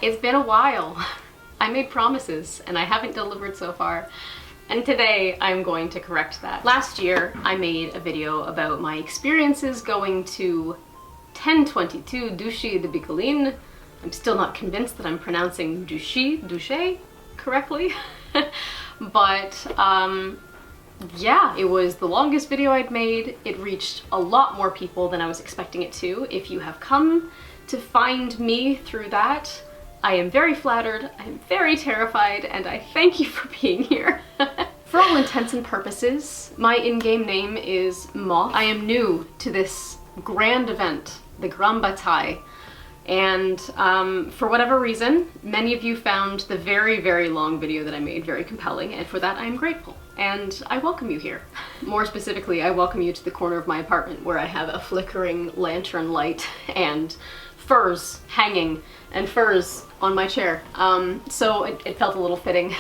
It's been a while. I made promises and I haven't delivered so far. And today I'm going to correct that. Last year I made a video about my experiences going to 1022 Douchy de Bicolline. I'm still not convinced that I'm pronouncing Douchy correctly. But yeah, it was the longest video I'd made. It reached a lot more people than I was expecting it to. If you have come to find me through that, I am very flattered, I am very terrified, and I thank you for being here. For all intents and purposes, my in-game name is Moth. I am new to this grand event, the Grand Bataille, and for whatever reason, many of you found the very, very long video that I made very compelling, and for that I am grateful. And I welcome you here. More specifically, I welcome you to the corner of my apartment where I have a flickering lantern light and furs hanging and furs on my chair. So it felt a little fitting.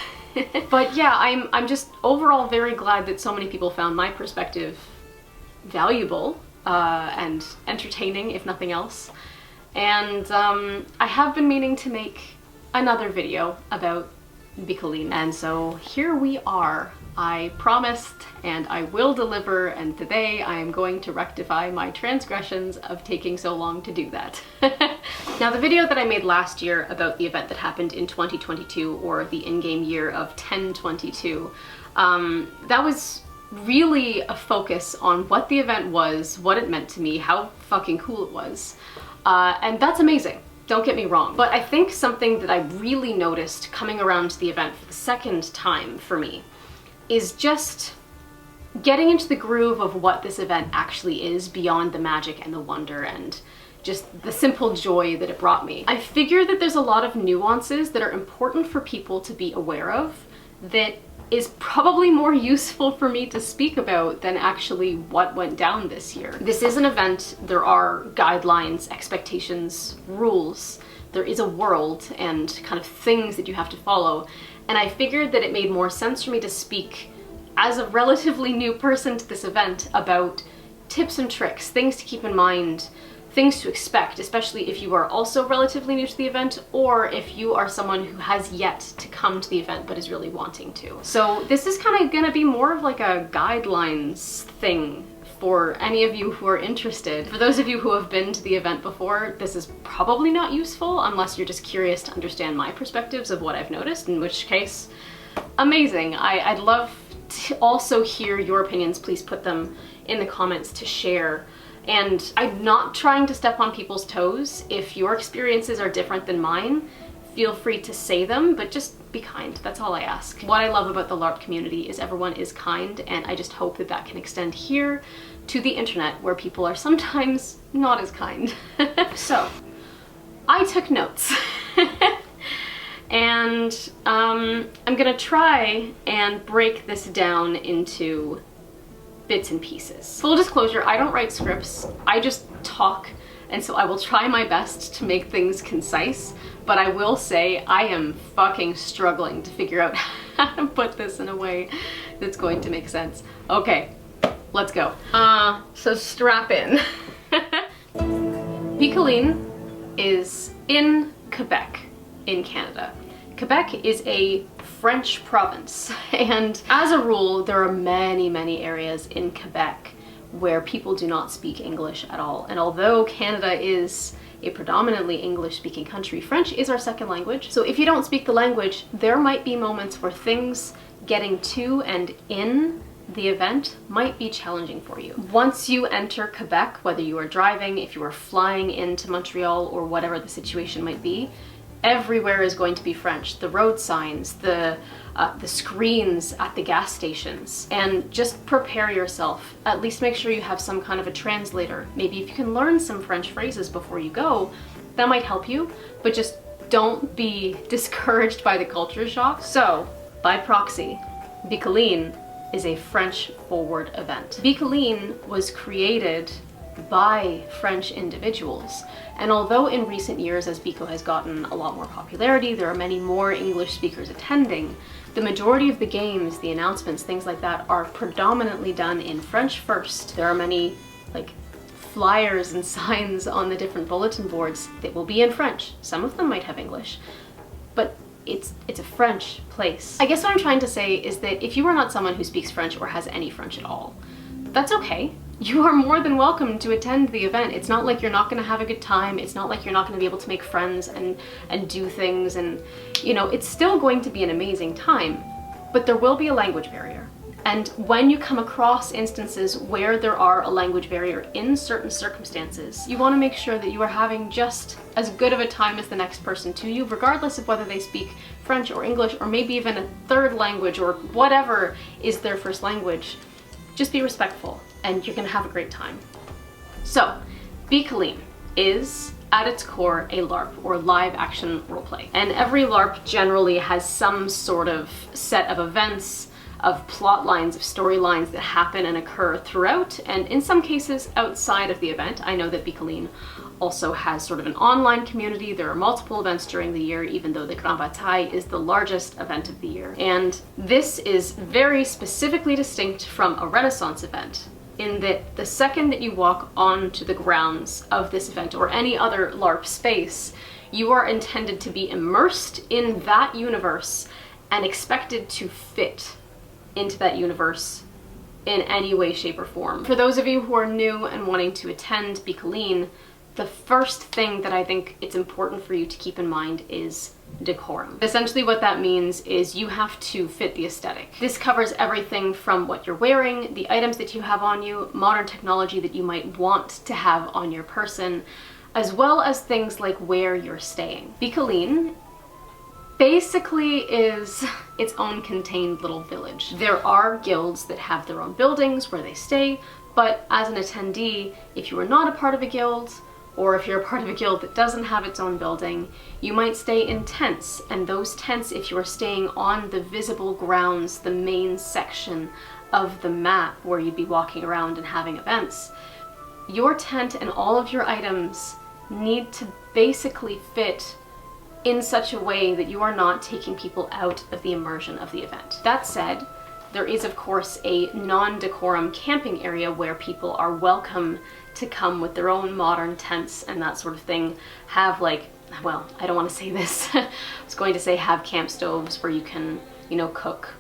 But yeah, I'm just overall very glad that so many people found my perspective valuable and entertaining, if nothing else. And I have been meaning to make another video about Bicolline, and so here we are. I promised and I will deliver, and today I am going to rectify my transgressions of taking so long to do that. Now, the video that I made last year about the event that happened in 2022, or the in-game year of 1022, that was really a focus on what the event was, what it meant to me, how fucking cool it was. And that's amazing. Don't get me wrong. But I think something that I really noticed coming around to the event for the second time for me is just getting into the groove of what this event actually is beyond the magic and the wonder and just the simple joy that it brought me. I figure that there's a lot of nuances that are important for people to be aware of that is probably more useful for me to speak about than actually what went down this year. This is an event. There are guidelines, expectations, rules. There is a world and kind of things that you have to follow. And I figured that it made more sense for me to speak as a relatively new person to this event about tips and tricks, things to keep in mind, things to expect, especially if you are also relatively new to the event, or if you are someone who has yet to come to the event but is really wanting to. So this is kind of gonna be more of like a guidelines thing for any of you who are interested. For those of you who have been to the event before, this is probably not useful unless you're just curious to understand my perspectives of what I've noticed, in which case, amazing. I'd love to also hear your opinions. Please put them in the comments to share. And I'm not trying to step on people's toes. If your experiences are different than mine, feel free to say them, but just be kind. That's all I ask. What I love about the LARP community is everyone is kind, and I just hope that that can extend here to the internet where people are sometimes not as kind. So, I took notes. And I'm gonna try and break this down into bits and pieces. Full disclosure, I don't write scripts, I just talk, and so I will try my best to make things concise, but I will say I am fucking struggling to figure out how to put this in a way that's going to make sense. Okay, let's go. So strap in. Bicolline is in Quebec, in Canada. Quebec is a French province, and as a rule, there are many, many areas in Quebec where people do not speak English at all. And although Canada is a predominantly English-speaking country, French is our second language. So if you don't speak the language, there might be moments where things getting to and in the event might be challenging for you. Once you enter Quebec, whether you are driving, if you are flying into Montreal, or whatever the situation might be, everywhere is going to be French. The road signs, the screens at the gas stations. And just prepare yourself. At least make sure you have some kind of a translator. Maybe if you can learn some French phrases before you go, that might help you, but just don't be discouraged by the culture shock. So, by proxy, Bicolline is a French-forward event. Bicolline was created by French individuals. And although in recent years, as Bico has gotten a lot more popularity, there are many more English speakers attending, the majority of the games, the announcements, things like that are predominantly done in French first. There are many like flyers and signs on the different bulletin boards that will be in French. Some of them might have English, but it's a French place. I guess what I'm trying to say is that if you are not someone who speaks French or has any French at all, that's okay. You are more than welcome to attend the event. It's not like you're not gonna have a good time. It's not like you're not gonna be able to make friends and do things, and you know, it's still going to be an amazing time, but there will be a language barrier. And when you come across instances where there are a language barrier in certain circumstances, you want to make sure that you are having just as good of a time as the next person to you, regardless of whether they speak French or English or maybe even a third language or whatever is their first language. Just be respectful and you're going to have a great time. So, Bicolline is at its core a LARP, or live action roleplay. And every LARP generally has some sort of set of events, of plot lines, of storylines that happen and occur throughout, and in some cases outside of the event. I know that Bicolline also has sort of an online community. There are multiple events during the year, even though the Grand Bataille is the largest event of the year. And this is very specifically distinct from a Renaissance event, in that the second that you walk onto the grounds of this event or any other LARP space, you are intended to be immersed in that universe and expected to fit into that universe in any way, shape, or form. For those of you who are new and wanting to attend Bicolline, the first thing that I think it's important for you to keep in mind is decorum. Essentially what that means is you have to fit the aesthetic. This covers everything from what you're wearing, the items that you have on you, modern technology that you might want to have on your person, as well as things like where you're staying. Bicolline basically is its own contained little village. There are guilds that have their own buildings where they stay, but as an attendee, if you are not a part of a guild, or if you're a part of a guild that doesn't have its own building, you might stay in tents, and those tents, if you are staying on the visible grounds, the main section of the map where you'd be walking around and having events, your tent and all of your items need to basically fit in such a way that you are not taking people out of the immersion of the event. That said, there is of course a non-decorum camping area where people are welcome to come with their own modern tents and that sort of thing. Have like, well, I don't want to say this. I was going to say have camp stoves where you can, you know, cook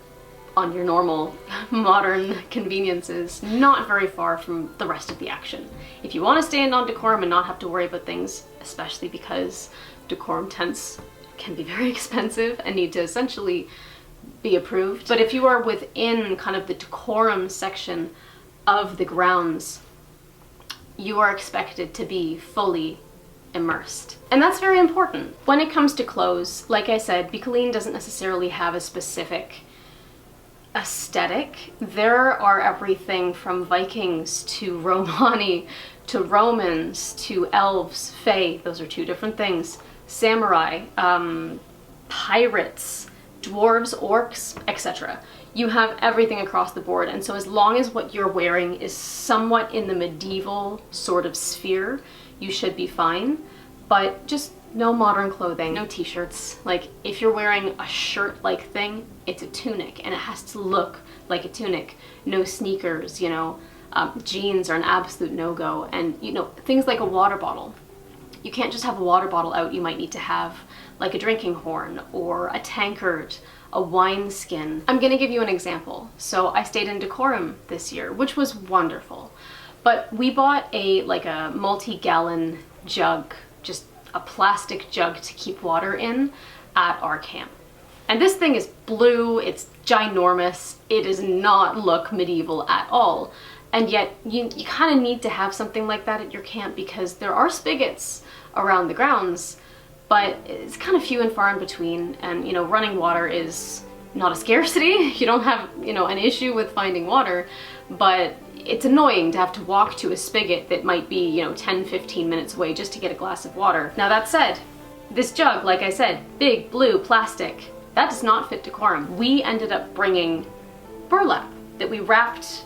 on your normal modern conveniences, not very far from the rest of the action. If you want to stay in non-decorum and not have to worry about things, especially because decorum tents can be very expensive and need to essentially be approved. But if you are within kind of the decorum section of the grounds, you are expected to be fully immersed. And that's very important. When it comes to clothes, like I said, Bicolline doesn't necessarily have a specific aesthetic. There are everything from Vikings to Romani to Romans to elves, fae, those are two different things, samurai, pirates, dwarves, orcs, etc. You have everything across the board, and so as long as what you're wearing is somewhat in the medieval sort of sphere, you should be fine. But just no modern clothing, no t-shirts. Like, if you're wearing a shirt-like thing, it's a tunic, and it has to look like a tunic. No sneakers, you know. Jeans are an absolute no-go, and you know, things like a water bottle. You can't just have a water bottle out, you might need to have like a drinking horn or a tankard, a wine skin. I'm gonna give you an example. So I stayed in decorum this year, which was wonderful, but we bought a multi-gallon jug, just a plastic jug to keep water in at our camp. And this thing is blue, it's ginormous, it does not look medieval at all. And yet you kind of need to have something like that at your camp because there are spigots around the grounds, but it's kind of few and far in between. And you know, running water is not a scarcity. You don't have, you know, an issue with finding water, but it's annoying to have to walk to a spigot that might be, you know, 10-15 minutes away just to get a glass of water. Now that said, this jug, like I said, big blue plastic, that does not fit decorum. We ended up bringing burlap that we wrapped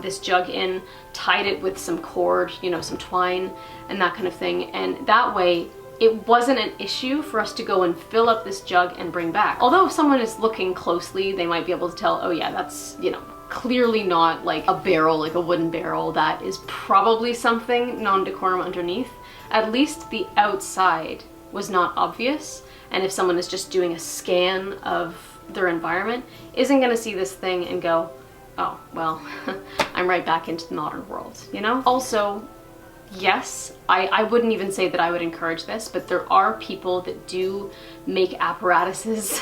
this jug in, tied it with some cord, you know, some twine and that kind of thing, and that way it wasn't an issue for us to go and fill up this jug and bring back. Although if someone is looking closely, they might be able to tell, oh yeah, that's, you know, clearly not like a barrel, like a wooden barrel. That is probably something non-decorum underneath. At least the outside was not obvious. And if someone is just doing a scan of their environment, isn't gonna see this thing and go, oh, well, I'm right back into the modern world, you know? Also, yes, I wouldn't even say that I would encourage this, but there are people that do make apparatuses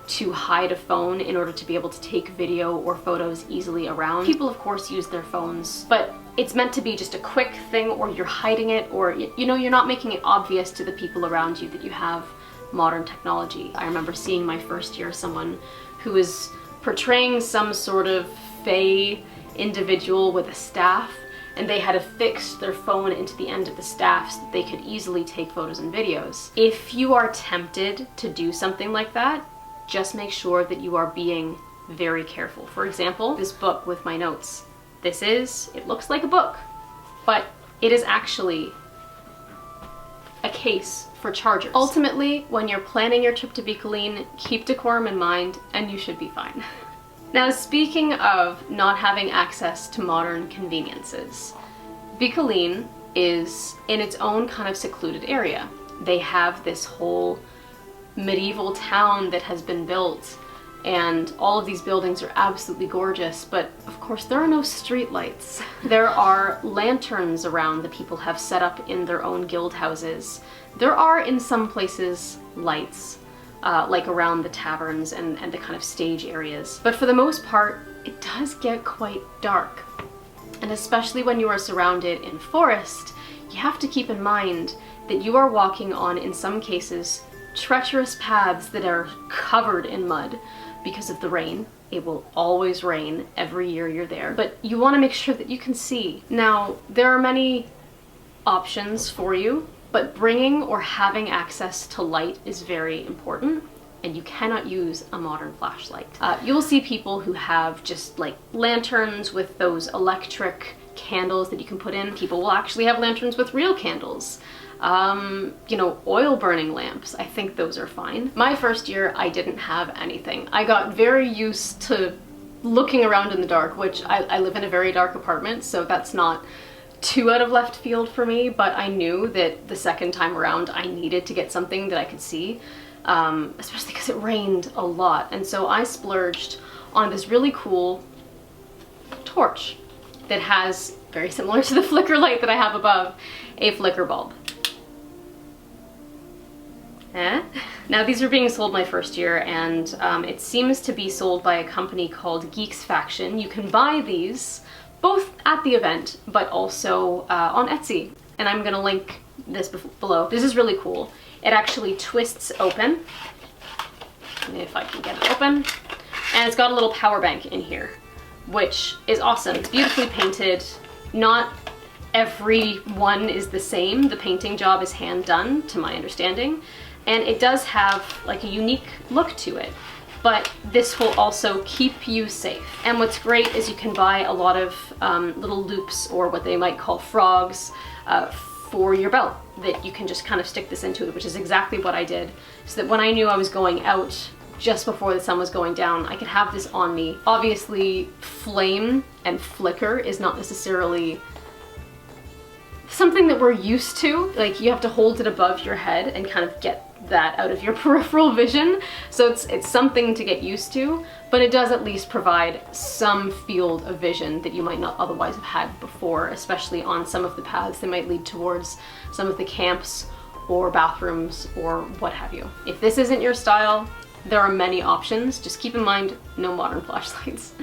to hide a phone in order to be able to take video or photos easily around. People, of course, use their phones, but it's meant to be just a quick thing, or you're hiding it, or, you know, you're not making it obvious to the people around you that you have modern technology. I remember seeing my first year someone who was portraying some sort of fey individual with a staff, and they had affixed their phone into the end of the staff so that they could easily take photos and videos. If you are tempted to do something like that, just make sure that you are being very careful. For example, this book with my notes. It looks like a book, but it is actually a case for chargers. Ultimately, when you're planning your trip to Bicolline, keep decorum in mind and you should be fine. Now, speaking of not having access to modern conveniences, Bicolline is in its own kind of secluded area. They have this whole medieval town that has been built, and all of these buildings are absolutely gorgeous, but of course there are no street lights. There are lanterns around that people have set up in their own guild houses. There are, in some places, lights, like around the taverns and the kind of stage areas. But for the most part, it does get quite dark. And especially when you are surrounded in forest, you have to keep in mind that you are walking on, in some cases, treacherous paths that are covered in mud because of the rain. It will always rain every year you're there, but you want to make sure that you can see. Now, there are many options for you, but bringing or having access to light is very important, and you cannot use a modern flashlight. You'll see people who have just like lanterns with those electric candles that you can put in. People will actually have lanterns with real candles. You know, oil burning lamps. I think those are fine. My first year, I didn't have anything. I got very used to looking around in the dark, which I live in a very dark apartment, so that's not too out of left field for me, but I knew that the second time around I needed to get something that I could see, especially because it rained a lot. And so I splurged on this really cool torch that has, very similar to the flicker light that I have above, a flicker bulb. Now, these are being sold my first year, and it seems to be sold by a company called Geeks Faction. You can buy these both at the event, but also on Etsy. And I'm gonna link this below. This is really cool. It actually twists open, if I can get it open. And it's got a little power bank in here, which is awesome. It's beautifully painted. Not every one is the same. The painting job is hand done, to my understanding. And it does have like a unique look to it, but this will also keep you safe. And what's great is you can buy a lot of little loops, or what they might call frogs, for your belt that you can just kind of stick this into it, which is exactly what I did, so that when I knew I was going out just before the sun was going down, I could have this on me. Obviously, flame and flicker is not necessarily something that we're used to. Like, you have to hold it above your head and kind of get that out of your peripheral vision. So it's something to get used to, but it does at least provide some field of vision that you might not otherwise have had before, especially on some of the paths that might lead towards some of the camps or bathrooms or what have you. If this isn't your style, there are many options. Just keep in mind, no modern flashlights.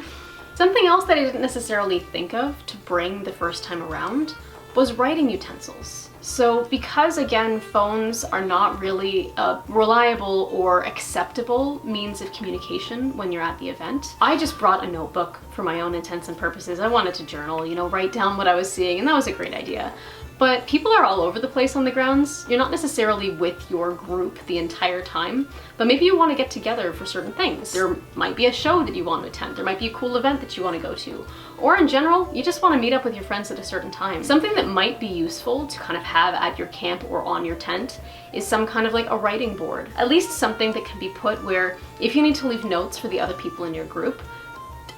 Something else that I didn't necessarily think of to bring the first time around was writing utensils. So because, again, phones are not really a reliable or acceptable means of communication when you're at the event, I just brought a notebook for my own intents and purposes. I wanted to journal, you know, write down what I was seeing, and that was a great idea. But people are all over the place on the grounds. You're not necessarily with your group the entire time, but maybe you want to get together for certain things. There might be a show that you want to attend. There might be a cool event that you want to go to. Or in general, you just want to meet up with your friends at a certain time. Something that might be useful to kind of have at your camp or on your tent is some kind of like a writing board. At least something that can be put where if you need to leave notes for the other people in your group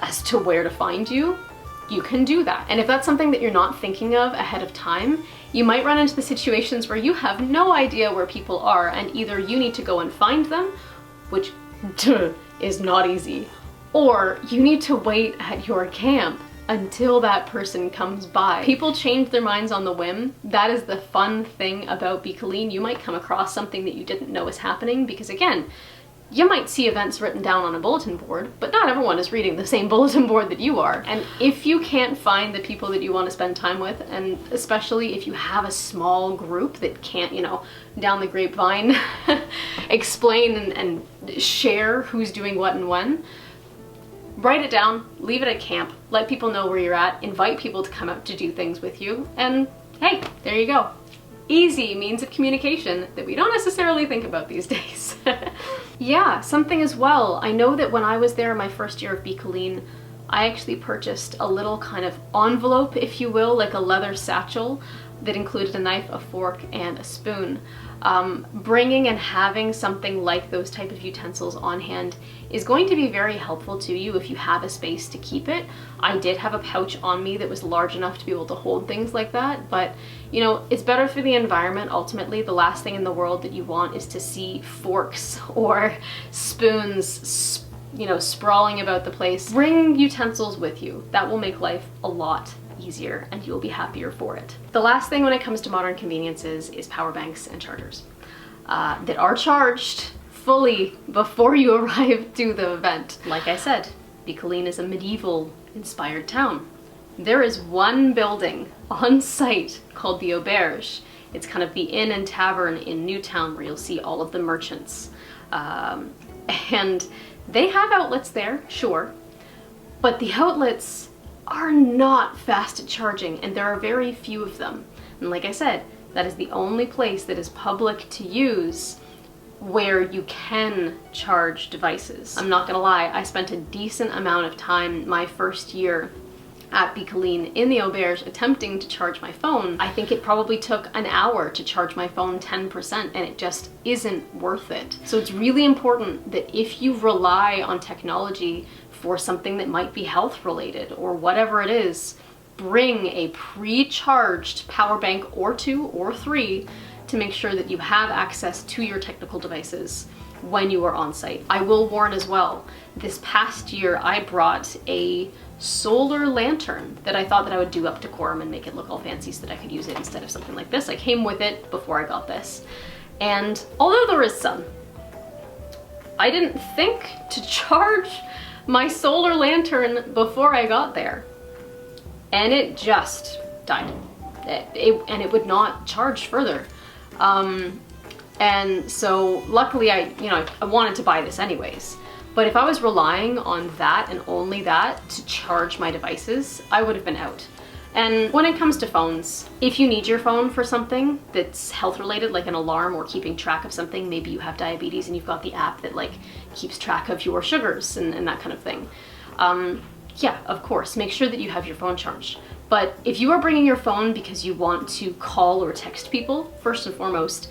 as to where to find you, you can do that. And if that's something that you're not thinking of ahead of time, you might run into the situations where you have no idea where people are and either you need to go and find them, which is not easy, or you need to wait at your camp until that person comes by. People change their minds on the whim. That is the fun thing about Bicolline. You might come across something that you didn't know was happening because, again, you might see events written down on a bulletin board, but not everyone is reading the same bulletin board that you are. And if you can't find the people that you want to spend time with, and especially if you have a small group that can't, you know, down the grapevine explain and share who's doing what and when, write it down, leave it at camp, let people know where you're at, invite people to come out to do things with you, and hey, there you go. Easy means of communication that we don't necessarily think about these days. Yeah, something as well. I know that when I was there my first year of Bicolline, I actually purchased a little kind of envelope, if you will, like a leather satchel that included a knife, a fork, and a spoon. Bringing and having something like those type of utensils on hand is going to be very helpful to you if you have a space to keep it. I did have a pouch on me that was large enough to be able to hold things like that, but you know, it's better for the environment. Ultimately, the last thing in the world that you want is to see forks or spoons, you know, sprawling about the place. Bring utensils with you. That will make life a lot easier and you'll be happier for it. The last thing when it comes to modern conveniences is power banks and chargers that are charged fully before you arrive to the event. Like I said, Bicolline is a medieval inspired town. There is one building on site called the Auberge. It's kind of the inn and tavern in Newtown where you'll see all of the merchants. And they have outlets there, sure, but the outlets are not fast at charging and there are very few of them. And like I said, that is the only place that is public to use where you can charge devices. I'm not gonna lie, I spent a decent amount of time my first year at Bicolline in the Auberge attempting to charge my phone. I think it probably took an hour to charge my phone 10% and it just isn't worth it. So it's really important that if you rely on technology for something that might be health related or whatever it is, bring a pre-charged power bank or 2 or 3 to make sure that you have access to your technical devices when you are on site. I will warn as well, this past year I brought a solar lantern that I thought that I would do up decorum and make it look all fancy so that I could use it instead of something like this. I came with it before I got this. And although there is sun, I didn't think to charge my solar lantern before I got there. And it just died. And it would not charge further. And so luckily I wanted to buy this anyways. But if I was relying on that and only that to charge my devices, I would have been out. And when it comes to phones, if you need your phone for something that's health related, like an alarm or keeping track of something, maybe you have diabetes and you've got the app that like keeps track of your sugars and that kind of thing. Yeah, of course, make sure that you have your phone charged. But if you are bringing your phone because you want to call or text people, first and foremost,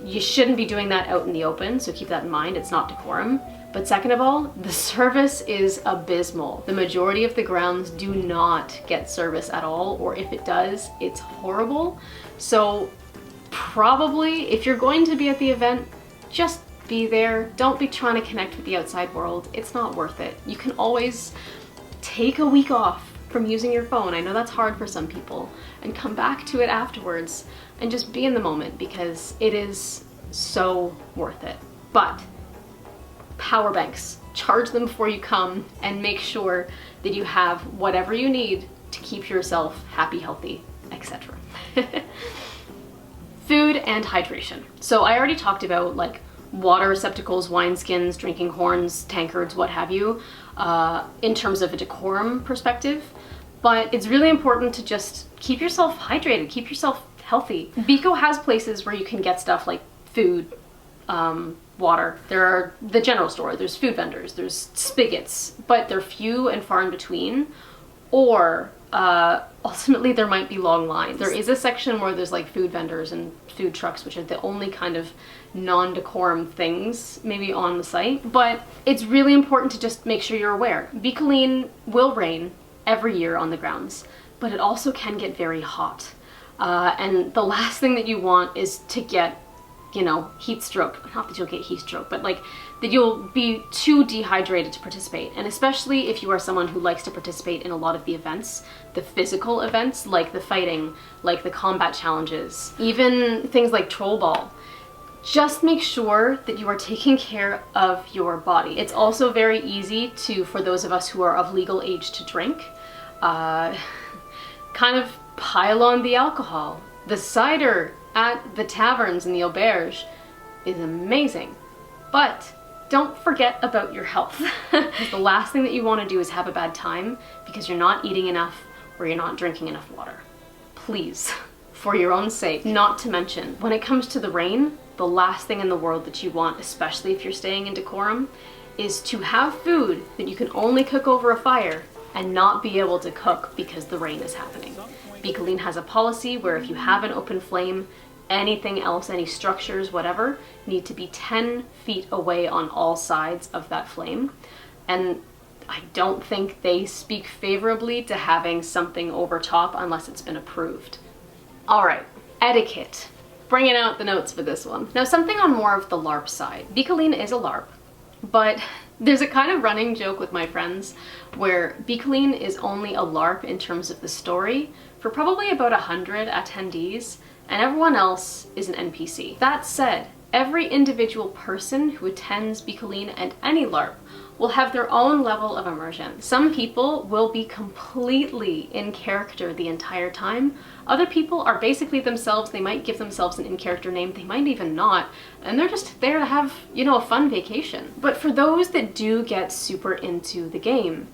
you shouldn't be doing that out in the open, so keep that in mind, it's not decorum. But second of all, the service is abysmal. The majority of the grounds do not get service at all, or if it does, it's horrible. So probably, if you're going to be at the event, just be there. Don't be trying to connect with the outside world. It's not worth it. You can always take a week off from using your phone. I know that's hard for some people, and come back to it afterwards and just be in the moment because it is so worth it. But power banks, charge them before you come and make sure that you have whatever you need to keep yourself happy, healthy, etc. Food and hydration. So I already talked about like water receptacles, wineskins, drinking horns, tankards, what have you, in terms of a decorum perspective. But it's really important to just keep yourself hydrated, keep yourself healthy. Bico has places where you can get stuff like food, water. There are the general store, there's food vendors, there's spigots, but they're few and far in between. Or ultimately there might be long lines. There is a section where there's like food vendors and food trucks, which are the only kind of non-decorum things maybe on the site. But it's really important to just make sure you're aware. Bicolline will rain every year on the grounds, but it also can get very hot. And the last thing that you want is to get, you know, heat stroke. Not that you'll get heat stroke, but like that you'll be too dehydrated to participate. And especially if you are someone who likes to participate in a lot of the events, the physical events, like the fighting, like the combat challenges, even things like troll ball. Just make sure that you are taking care of your body. It's also very easy to, for those of us who are of legal age to drink, kind of pile on the alcohol. The cider at the taverns in the auberge is amazing, but don't forget about your health. The last thing that you want to do is have a bad time because you're not eating enough or you're not drinking enough water. Please, for your own sake. Not to mention, when it comes to the rain, the last thing in the world that you want, especially if you're staying in decorum, is to have food that you can only cook over a fire and not be able to cook because the rain is happening. Bicolline has a policy where if you have an open flame, anything else, any structures, whatever, need to be 10 feet away on all sides of that flame. And I don't think they speak favorably to having something over top unless it's been approved. All right, etiquette. Bringing out the notes for this one. Now, something on more of the LARP side. Bicolline is a LARP, but there's a kind of running joke with my friends where Bicolline is only a LARP in terms of the story for probably about 100 attendees, and everyone else is an NPC. That said, every individual person who attends Bicolline and any LARP will have their own level of immersion. Some people will be completely in character the entire time. Other people are basically themselves. They might give themselves an in-character name, they might even not, and they're just there to have, you know, a fun vacation. But for those that do get super into the game,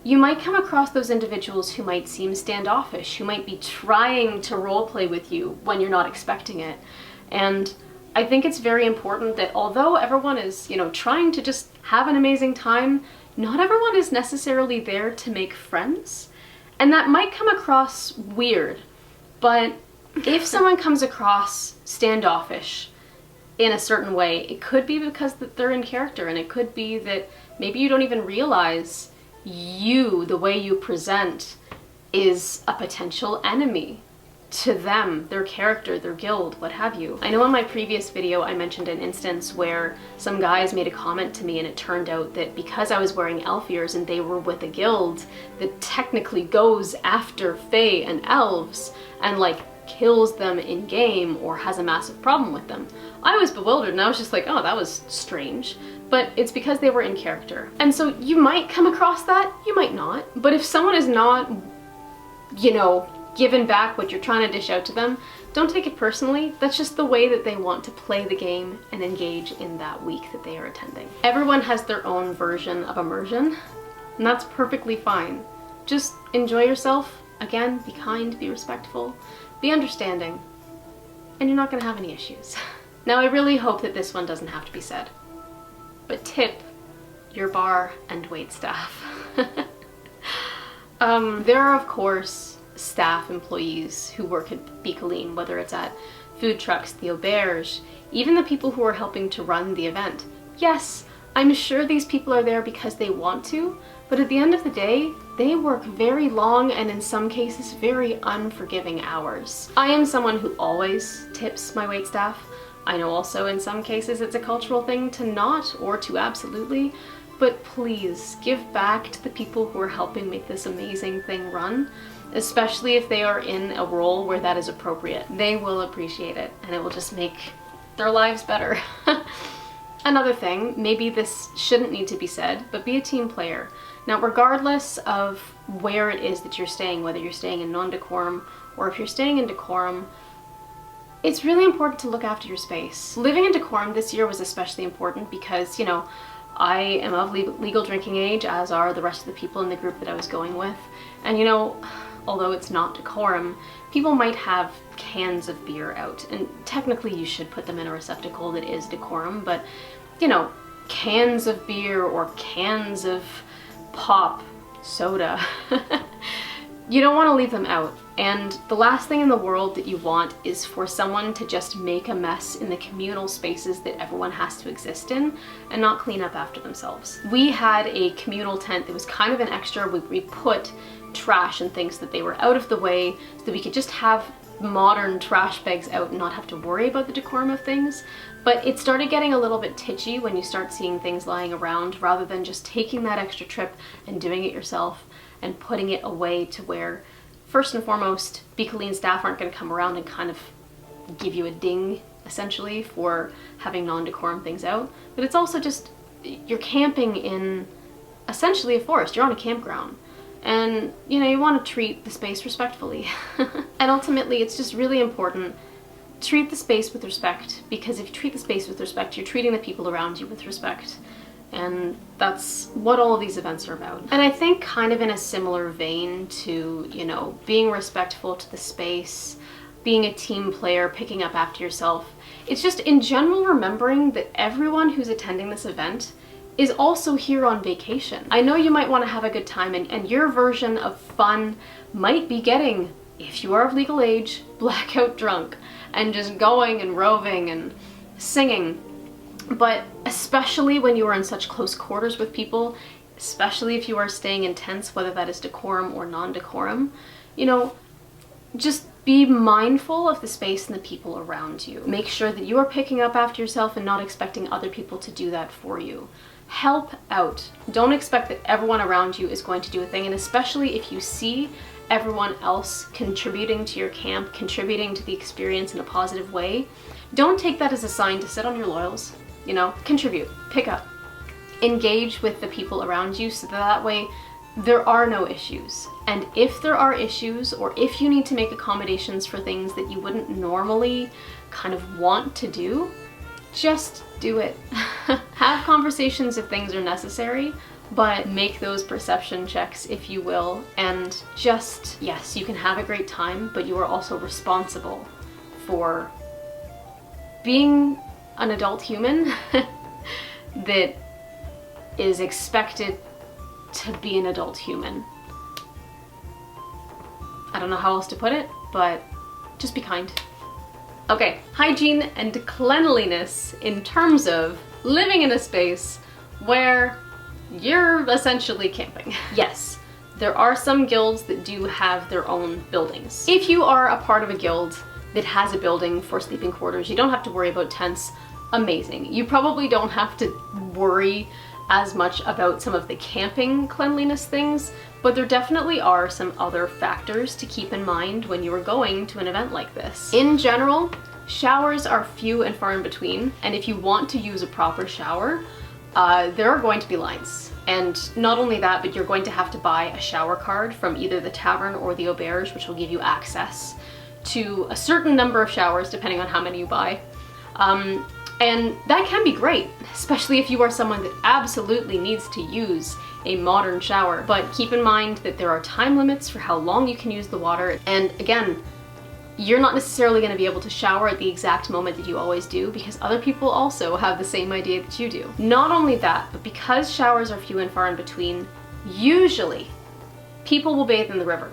you might come across those individuals who might seem standoffish, who might be trying to roleplay with you when you're not expecting it. And I think it's very important that although everyone is, you know, trying to just have an amazing time, not everyone is necessarily there to make friends. And that might come across weird, but if someone comes across standoffish in a certain way, it could be because that they're in character, and it could be that maybe you don't even realize the way you present is a potential enemy to them, their character, their guild, what have you. I know in my previous video I mentioned an instance where some guys made a comment to me, and it turned out that because I was wearing elf ears and they were with a guild that technically goes after fae and elves and like kills them in game or has a massive problem with them, I was bewildered and I was just like, oh, that was strange. But it's because they were in character. And so you might come across that, you might not. But if someone is not, you know, giving back what you're trying to dish out to them, don't take it personally. That's just the way that they want to play the game and engage in that week that they are attending. Everyone has their own version of immersion, and that's perfectly fine. Just enjoy yourself. Again, be kind, be respectful, be understanding, and you're not gonna have any issues. Now, I really hope that this one doesn't have to be said, but tip your bar and wait staff. There are, of course, staff employees who work at Bicolline, whether it's at food trucks, the auberge, even the people who are helping to run the event. Yes, I'm sure these people are there because they want to, but at the end of the day, they work very long and in some cases very unforgiving hours. I am someone who always tips my waitstaff. I know also in some cases it's a cultural thing to not or to absolutely, but please give back to the people who are helping make this amazing thing run, especially if they are in a role where that is appropriate. They will appreciate it, and it will just make their lives better. Another thing, maybe this shouldn't need to be said, but be a team player. Now, regardless of where it is that you're staying, whether you're staying in non-decorum or if you're staying in decorum, it's really important to look after your space. Living in decorum this year was especially important because, you know, I am of legal drinking age, as are the rest of the people in the group that I was going with. And you know, although it's not decorum, people might have cans of beer out, and technically you should put them in a receptacle that is decorum, but you know, cans of beer or cans of pop soda you don't want to leave them out. And the last thing in the world that you want is for someone to just make a mess in the communal spaces that everyone has to exist in and not clean up after themselves. We had a communal tent that was kind of an extra. We put trash and things that they were out of the way so that we could just have modern trash bags out and not have to worry about the decorum of things. But it started getting a little bit titchy when you start seeing things lying around rather than just taking that extra trip and doing it yourself and putting it away to where, first and foremost, Bicolline staff aren't going to come around and kind of give you a ding, essentially, for having non-decorum things out. But it's also just, you're camping in essentially a forest. You're on a campground. And, you know, you want to treat the space respectfully. And ultimately, it's just really important. Treat the space with respect, because if you treat the space with respect, you're treating the people around you with respect. And that's what all of these events are about. And I think kind of in a similar vein to, you know, being respectful to the space, being a team player, picking up after yourself, it's just in general remembering that everyone who's attending this event is also here on vacation. I know you might want to have a good time, and your version of fun might be getting, if you are of legal age, blackout drunk and just going and roving and singing. But especially when you are in such close quarters with people, especially if you are staying in tents, whether that is decorum or non-decorum, you know, just be mindful of the space and the people around you. Make sure that you are picking up after yourself and not expecting other people to do that for you. Help out. Don't expect that everyone around you is going to do a thing, and especially if you see everyone else contributing to your camp, contributing to the experience in a positive way, don't take that as a sign to sit on your laurels. You know, contribute, pick up, engage with the people around you so that way there are no issues. And if there are issues, or if you need to make accommodations for things that you wouldn't normally kind of want to do, just do it. Have conversations if things are necessary, but make those perception checks, if you will, and just, yes, you can have a great time, but you are also responsible for being an adult human that is expected to be an adult human. I don't know how else to put it, but just be kind. Okay, hygiene and cleanliness in terms of living in a space where you're essentially camping. Yes, there are some guilds that do have their own buildings. If you are a part of a guild that has a building for sleeping quarters, you don't have to worry about tents. Amazing. You probably don't have to worry as much about some of the camping cleanliness things, but there definitely are some other factors to keep in mind when you are going to an event like this. In general, showers are few and far in between, and if you want to use a proper shower, there are going to be lines. And not only that, but you're going to have to buy a shower card from either the tavern or the auberge, which will give you access to a certain number of showers depending on how many you buy. And that can be great, especially if you are someone that absolutely needs to use a modern shower. But keep in mind that there are time limits for how long you can use the water. And again, you're not necessarily going to be able to shower at the exact moment that you always do, because other people also have the same idea that you do. Not only that, but because showers are few and far in between, usually people will bathe in the river.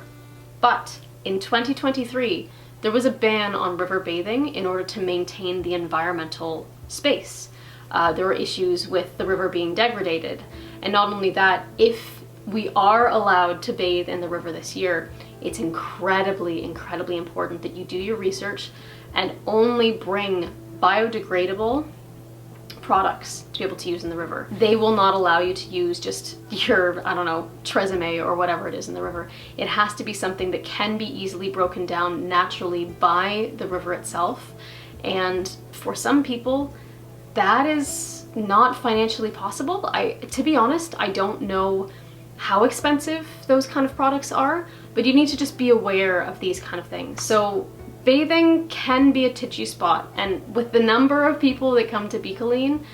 But in 2023, there was a ban on river bathing in order to maintain the environmental space. There were issues with the river being degraded. And not only that, if we are allowed to bathe in the river this year, it's incredibly, incredibly important that you do your research and only bring biodegradable products to be able to use in the river. They will not allow you to use just your, I don't know, tresemme or whatever it is in the river. It has to be something that can be easily broken down naturally by the river itself. And for some people, that is not financially possible. To be honest, I don't know how expensive those kind of products are, but you need to just be aware of these kind of things. So bathing can be a titchy spot, and with the number of people that come to Bicolline,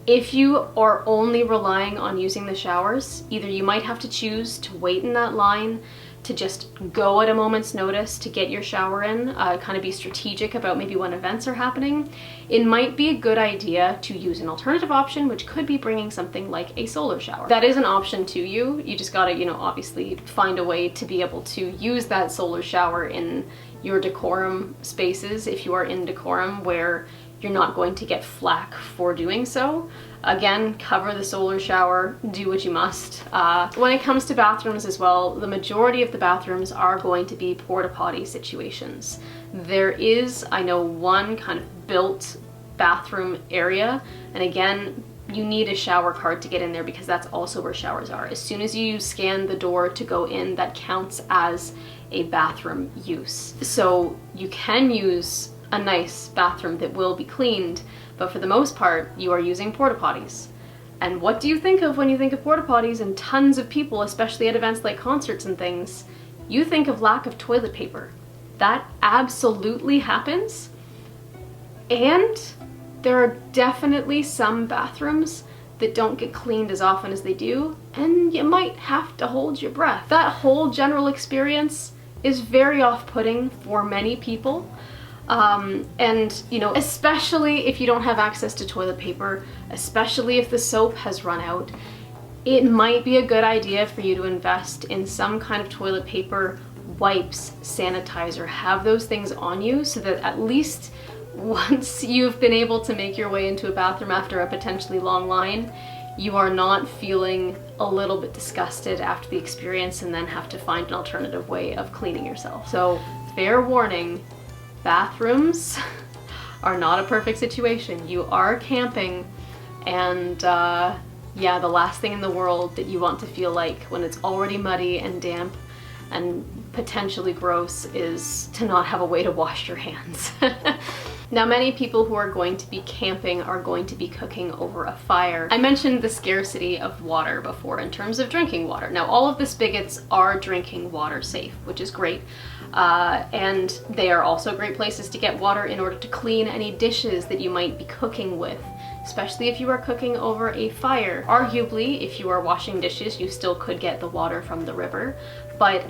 if you are only relying on using the showers, either you might have to choose to wait in that line to just go at a moment's notice to get your shower in, kind of be strategic about maybe when events are happening, it might be a good idea to use an alternative option, which could be bringing something like a solar shower. That is an option to you. You just gotta, you know, obviously find a way to be able to use that solar shower in your decorum spaces if you are in decorum where you're not going to get flack for doing so. Again, cover the solar shower, do what you must. When it comes to bathrooms as well, the majority of the bathrooms are going to be porta potty situations. There is, I know, one kind of built bathroom area, and again, you need a shower card to get in there because that's also where showers are. As soon as you scan the door to go in, that counts as a bathroom use. So you can use a nice bathroom that will be cleaned, but for the most part, you are using porta potties. And what do you think of when you think of porta potties and tons of people, especially at events like concerts and things? You think of lack of toilet paper. That absolutely happens. And there are definitely some bathrooms that don't get cleaned as often as they do, and you might have to hold your breath. That whole general experience is very off-putting for many people. And, you know, especially if you don't have access to toilet paper, especially if the soap has run out, it might be a good idea for you to invest in some kind of toilet paper, wipes, sanitizer, have those things on you so that at least once you've been able to make your way into a bathroom after a potentially long line, you are not feeling a little bit disgusted after the experience and then have to find an alternative way of cleaning yourself. So, fair warning, bathrooms are not a perfect situation. You are camping, and yeah, the last thing in the world that you want to feel like when it's already muddy and damp and potentially gross is to not have a way to wash your hands. Now, many people who are going to be camping are going to be cooking over a fire. I mentioned the scarcity of water before in terms of drinking water. Now, all of the spigots are drinking water safe, which is great. And they are also great places to get water in order to clean any dishes that you might be cooking with, especially if you are cooking over a fire. Arguably, if you are washing dishes, you still could get the water from the river. But,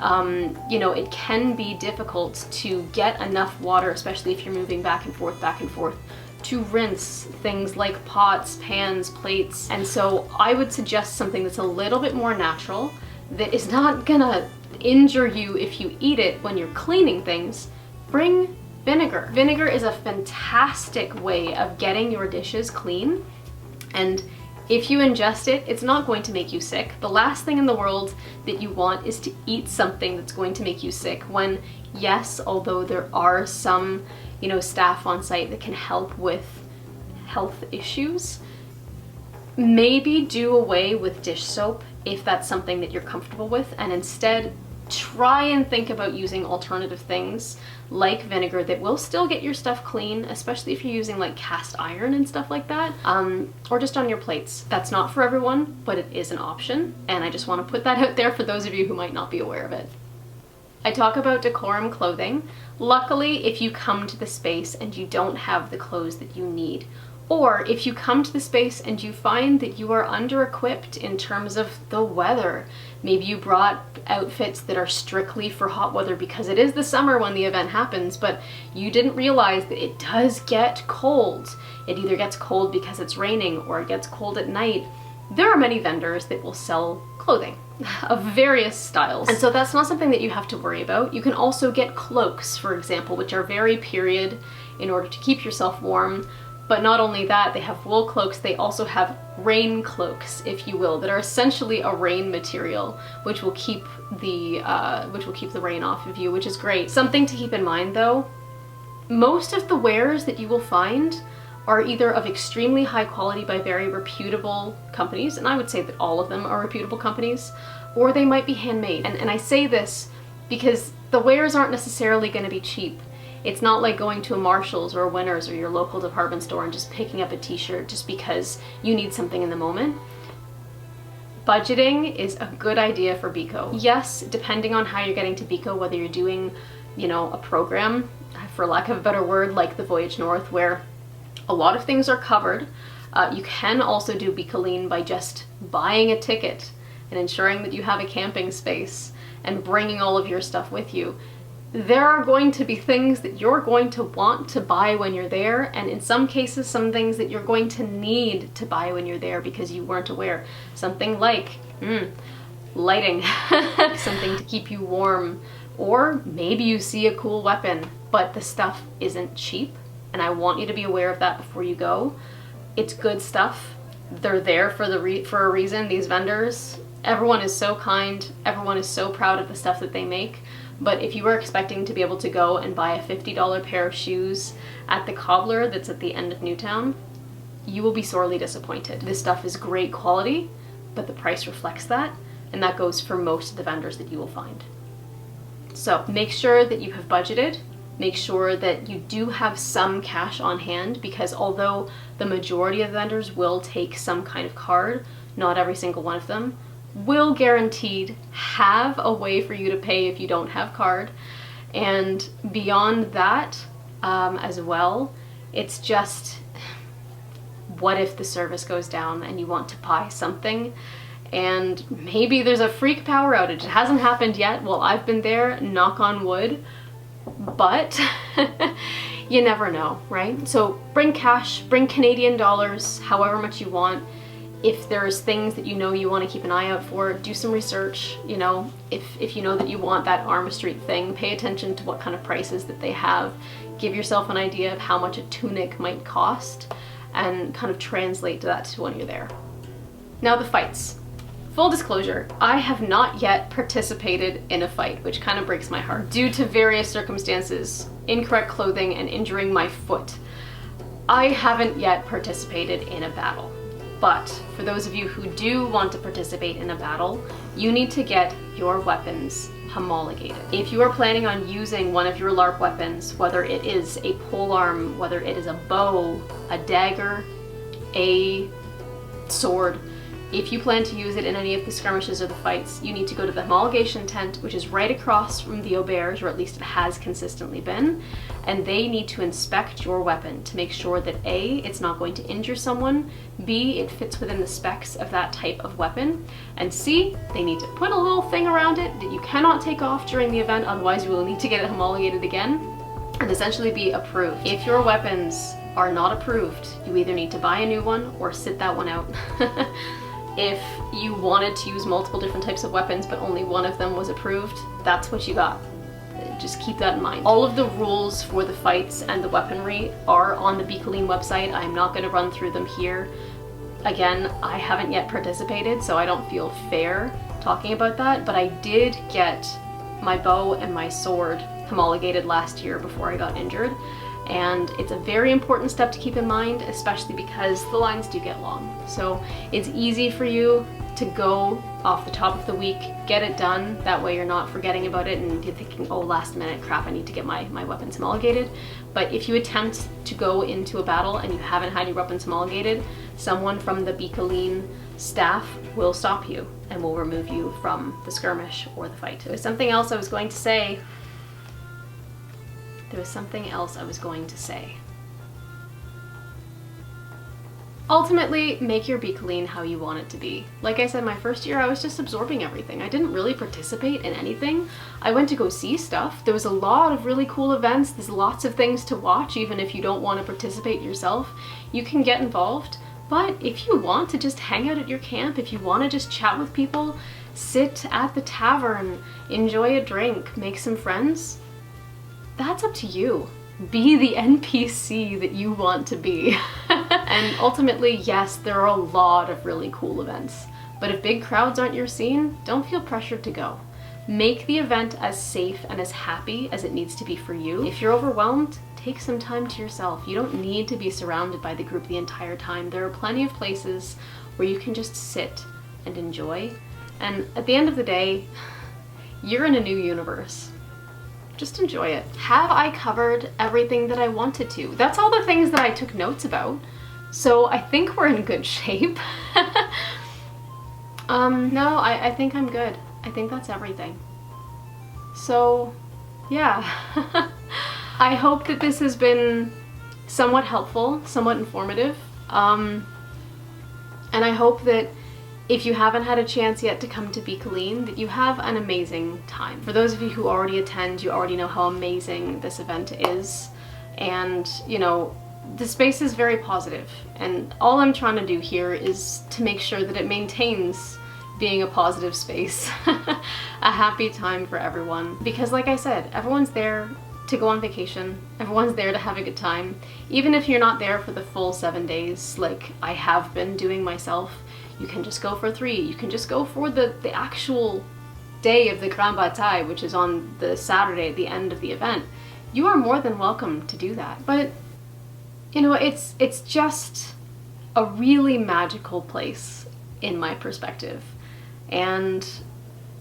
you know, it can be difficult to get enough water, especially if you're moving back and forth, to rinse things like pots, pans, plates. And so I would suggest something that's a little bit more natural, that is not gonna injure you if you eat it when you're cleaning things. Bring vinegar. Vinegar is a fantastic way of getting your dishes clean, and if you ingest it, it's not going to make you sick. The last thing in the world that you want is to eat something that's going to make you sick when, yes, although there are some, you know, staff on site that can help with health issues, maybe do away with dish soap if that's something that you're comfortable with, and instead try and think about using alternative things like vinegar that will still get your stuff clean, especially if you're using like cast iron and stuff like that, or just on your plates. That's not for everyone, but it is an option, and I just want to put that out there for those of you who might not be aware of it. I talk about decorum clothing. Luckily, if you come to the space and you don't have the clothes that you need, or if you come to the space and you find that you are under-equipped in terms of the weather, maybe you brought outfits that are strictly for hot weather because it is the summer when the event happens, but you didn't realize that it does get cold. It either gets cold because it's raining or it gets cold at night. There are many vendors that will sell clothing of various styles, and so that's not something that you have to worry about. You can also get cloaks, for example, which are very period in order to keep yourself warm. But not only that, they have wool cloaks, they also have rain cloaks, if you will, that are essentially a rain material, which will keep the rain off of you, which is great. Something to keep in mind though, most of the wares that you will find are either of extremely high quality by very reputable companies, and I would say that all of them are reputable companies, or they might be handmade. And I say this because the wares aren't necessarily going to be cheap. It's not like going to a Marshall's or a Winners or your local department store and just picking up a t-shirt just because you need something in the moment. Budgeting is a good idea for Bico. Yes, depending on how you're getting to Bico, whether you're doing, you know, a program, for lack of a better word, like the Voyage North, where a lot of things are covered. You can also do Bicolline by just buying a ticket and ensuring that you have a camping space and bringing all of your stuff with you, there are going to be things that you're going to want to buy when you're there, and in some cases some things that you're going to need to buy when you're there because you weren't aware. Something like lighting, something to keep you warm, or maybe you see a cool weapon but the stuff isn't cheap, and I want you to be aware of that before you go. It's good stuff. They're there for a reason, these vendors. Everyone is so kind, everyone is so proud of the stuff that they make. But if you were expecting to be able to go and buy a $50 pair of shoes at the cobbler that's at the end of Newtown, you will be sorely disappointed. This stuff is great quality, but the price reflects that, and that goes for most of the vendors that you will find. So make sure that you have budgeted, make sure that you do have some cash on hand, because although the majority of vendors will take some kind of card, not every single one of them will guaranteed have a way for you to pay if you don't have card. And beyond that, as well, it's just, what if the service goes down and you want to buy something and maybe there's a freak power outage? It hasn't happened yet. Well, I've been there, knock on wood, but you never know, right? So bring cash, bring Canadian dollars, however much you want. If there's things that you know you want to keep an eye out for, do some research. You know, if you know that you want that Arma Street thing, pay attention to what kind of prices that they have. Give yourself an idea of how much a tunic might cost and kind of translate that to when you're there. Now the fights. Full disclosure, I have not yet participated in a fight, which kind of breaks my heart. Due to various circumstances, incorrect clothing, and injuring my foot, I haven't yet participated in a battle. But for those of you who do want to participate in a battle, you need to get your weapons homologated. If you are planning on using one of your LARP weapons, whether it is a polearm, whether it is a bow, a dagger, a sword, if you plan to use it in any of the skirmishes or the fights, you need to go to the homologation tent, which is right across from the auberge, or at least it has consistently been, and they need to inspect your weapon to make sure that A, it's not going to injure someone, B, it fits within the specs of that type of weapon, and C, they need to put a little thing around it that you cannot take off during the event, otherwise you will need to get it homologated again, and essentially be approved. If your weapons are not approved, you either need to buy a new one or sit that one out. If you wanted to use multiple different types of weapons but only one of them was approved, that's what you got. Just keep that in mind. All of the rules for the fights and the weaponry are on the Bicolline website. I'm not going to run through them here. Again, I haven't yet participated, so I don't feel fair talking about that, but I did get my bow and my sword homologated last year before I got injured. And it's a very important step to keep in mind, especially because the lines do get long. So it's easy for you to go off the top of the week, get it done. That way you're not forgetting about it and you're thinking, oh, last minute, crap, I need to get my weapons homologated. But if you attempt to go into a battle and you haven't had your weapons homologated, someone from the Bicolline staff will stop you and will remove you from the skirmish or the fight. There was something else I was going to say. Ultimately, make your Bicolline how you want it to be. Like I said, my first year I was just absorbing everything. I didn't really participate in anything. I went to go see stuff. There was a lot of really cool events. There's lots of things to watch, even if you don't want to participate yourself. You can get involved, but if you want to just hang out at your camp, if you want to just chat with people, sit at the tavern, enjoy a drink, make some friends, that's up to you. Be the NPC that you want to be. And ultimately, yes, there are a lot of really cool events, but if big crowds aren't your scene, don't feel pressured to go. Make the event as safe and as happy as it needs to be for you. If you're overwhelmed, take some time to yourself. You don't need to be surrounded by the group the entire time. There are plenty of places where you can just sit and enjoy. And at the end of the day, you're in a new universe. Just enjoy it. Have I covered everything that I wanted to? That's all the things that I took notes about. So I think we're in good shape. No, I think I'm good. I think that's everything. So, yeah. I hope that this has been somewhat helpful, somewhat informative. And I hope that if you haven't had a chance yet to come to Bicolline, that you have an amazing time. For those of you who already attend, you already know how amazing this event is. And, you know, the space is very positive. And all I'm trying to do here is to make sure that it maintains being a positive space. A happy time for everyone. Because like I said, everyone's there to go on vacation. Everyone's there to have a good time. Even if you're not there for the full 7 days, like I have been doing myself, you can just go for 3. You can just go for the actual day of the Grand Bataille, which is on the Saturday at the end of the event. You are more than welcome to do that. But, you know, it's just a really magical place in my perspective. And,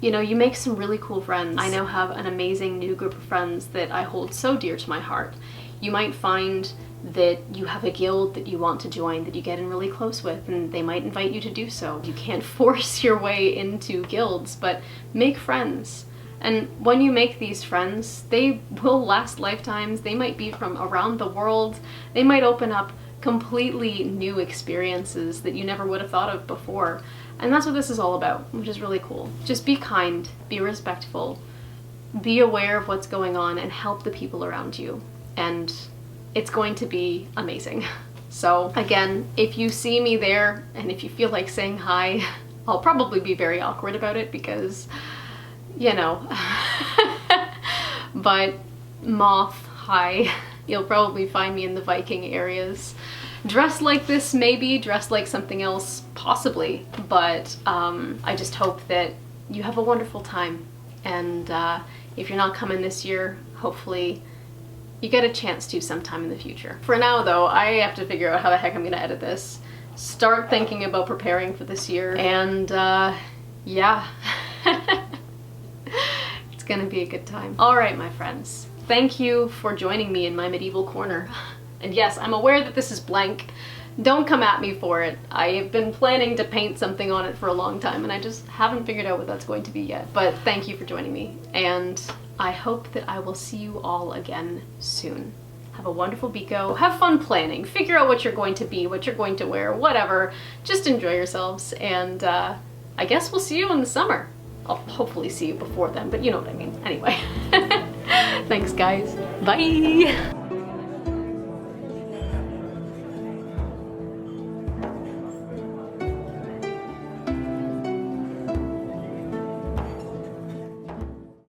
you know, you make some really cool friends. I now have an amazing new group of friends that I hold so dear to my heart. You might find that you have a guild that you want to join that you get in really close with, and they might invite you to do so. You can't force your way into guilds, but make friends. And when you make these friends, they will last lifetimes. They might be from around the world. They might open up completely new experiences that you never would have thought of before. And that's what this is all about, which is really cool. Just be kind, be respectful, be aware of what's going on, and help the people around you. And it's going to be amazing. So again, if you see me there and if you feel like saying hi, I'll probably be very awkward about it because, you know, but Moth, hi. You'll probably find me in the Viking areas. Dressed like this, maybe, dressed like something else, possibly, but I just hope that you have a wonderful time. And if you're not coming this year, hopefully you get a chance to sometime in the future. For now though, I have to figure out how the heck I'm gonna edit this. Start thinking about preparing for this year, and yeah. It's gonna be a good time. Alright my friends, thank you for joining me in my medieval corner. And yes, I'm aware that this is blank. Don't come at me for it. I have been planning to paint something on it for a long time and I just haven't figured out what that's going to be yet. But thank you for joining me, and I hope that I will see you all again soon. Have a wonderful Bico. Have fun planning. Figure out what you're going to be, what you're going to wear, whatever. Just enjoy yourselves, and I guess we'll see you in the summer. I'll hopefully see you before then, but you know what I mean. Anyway. Thanks guys. Bye!